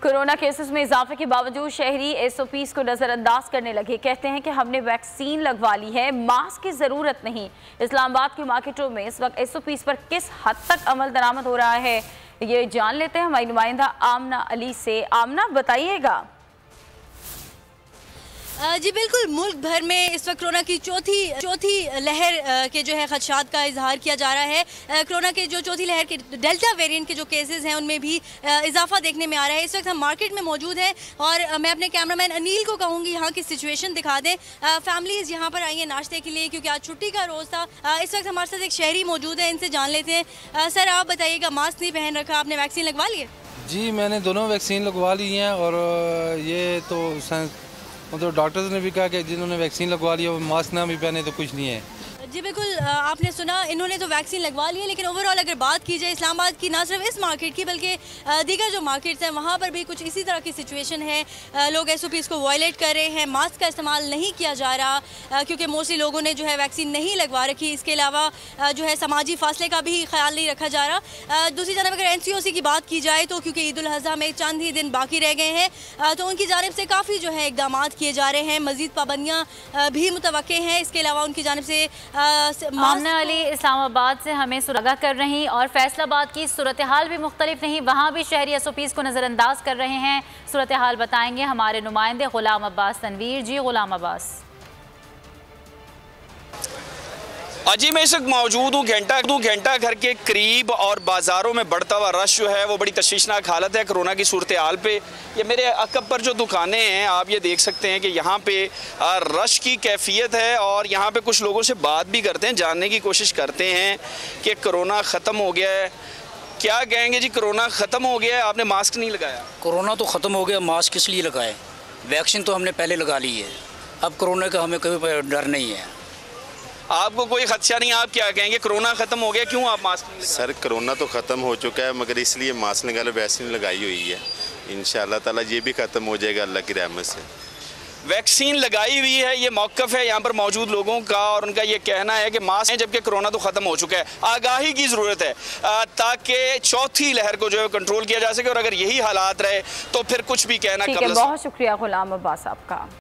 Corona cases में इजाफे के बावजूद शहरी एसओपीज को नजरअंदाज करने लगे। कहते हैं कि हमने वैक्सीन लगवा ली है, मास्क की जरूरत नहीं। इस्लामाबाद की मार्केटों में इस वक्त एसओपीज पर किस हद तक अमल दरामद हो रहा है, ये जान लेते हैं हमारी नुमाइंदा आमना अली से। आमना, बताइएगा। जी बिल्कुल, मुल्क भर में इस वक्त कोरोना की चौथी लहर के जो है खदशात का इजहार किया जा रहा है। कोरोना के जो चौथी लहर के डेल्टा वेरिएंट के जो केसेस हैं उनमें भी इजाफा देखने में आ रहा है। इस वक्त हम मार्केट में मौजूद हैं और मैं अपने कैमरामैन अनिल को कहूँगी यहाँ की सिचुएशन दिखा दें। फैमिलीज़ यहाँ पर आई हैं नाश्ते के लिए क्योंकि आज छुट्टी का रोज़ था। इस वक्त हमारे साथ एक शहरी मौजूद है, इनसे जान लेते हैं। सर आप बताइएगा, मास्क नहीं पहन रखा, आपने वैक्सीन लगवा ली है? जी मैंने दोनों वैक्सीन लगवा ली हैं और ये तो मतलब डॉक्टर्स ने भी कहा कि जिन्होंने वैक्सीन लगवा लिया वो मास्क ना भी पहने तो कुछ नहीं है। जी बिल्कुल, आपने सुना, इन्होंने तो वैक्सीन लगवा ली है, लेकिन ओवरऑल अगर बात की जाए इस्लामाबाद की, ना सिर्फ इस मार्केट की बल्कि दीगर जो मार्केट्स हैं वहाँ पर भी कुछ इसी तरह की सिचुएशन है। लोग एसओपीज़ को वायलेट कर रहे हैं, मास्क का इस्तेमाल नहीं किया जा रहा क्योंकि मोस्टली लोगों ने जो है वैक्सीन नहीं लगवा रखी। इसके अलावा जो है समाजी फासले का भी ख्याल नहीं रखा जा रहा। दूसरी जानब अगर NCOC की बात की जाए तो क्योंकि ईद उल अज़हा में चंद ही दिन बाकी रह गए हैं तो उनकी जानिब से काफ़ी जो है इकदाम किए जा रहे हैं, मज़ीद पाबंदियाँ भी मुतवक्के हैं। इसके अलावा उनकी जानिब से आमना अली इस्लामाबाद से हमें सुरागा कर रही और फैसलाबाद की सूरत हाल भी मुख्तलिफ नहीं, वहाँ भी शहरी एसओपीज़ को नज़रअंदाज कर रहे हैं। सूरत हाल बताएंगे हमारे नुमाइंदे गुलाम अब्बास तनवीर। जी गुलाम अब्बास। जी मैं इस वक्त मौजूद हूँ घंटा घर के करीब और बाज़ारों में बढ़ता हुआ रश जो है वो बड़ी तशवीशनाक हालत है कोरोना की सूरत हाल पे। ये मेरे अकब पर जो दुकानें हैं आप ये देख सकते हैं कि यहाँ पे रश की कैफियत है और यहाँ पे कुछ लोगों से बात भी करते हैं, जानने की कोशिश करते हैं कि कोरोना ख़त्म हो गया है। क्या कहेंगे जी, कोरोना ख़त्म हो गया है, आपने मास्क नहीं लगाया? कोरोना तो ख़त्म हो गया, मास्क किस लिए लगाए? वैक्सीन तो हमने पहले लगा ली है, अब कोरोना का हमें कोई डर नहीं है। आपको कोई खदशा नहीं? आप क्या कहेंगे, कोरोना खत्म हो गया, क्यों आप मास्क नहीं लगाए? सर कोरोना तो ख़त्म हो चुका है मगर इसलिए मास्क लगा लो, वैक्सीन लगाई हुई है। इंशाअल्लाह ताला ये भी ख़त्म हो जाएगा अल्लाह की रहमत से। वैक्सीन लगाई हुई है, ये मौक़िफ़ है यहाँ पर मौजूद लोगों का और उनका ये कहना है कि मास्क है जबकि कोरोना तो ख़त्म हो चुका है। आगाही की ज़रूरत है ताकि चौथी लहर को जो है कंट्रोल किया जा सके और अगर यही हालात रहे तो फिर कुछ भी कहना कम। बहुत शुक्रिया गुलाम अब्बास आपका।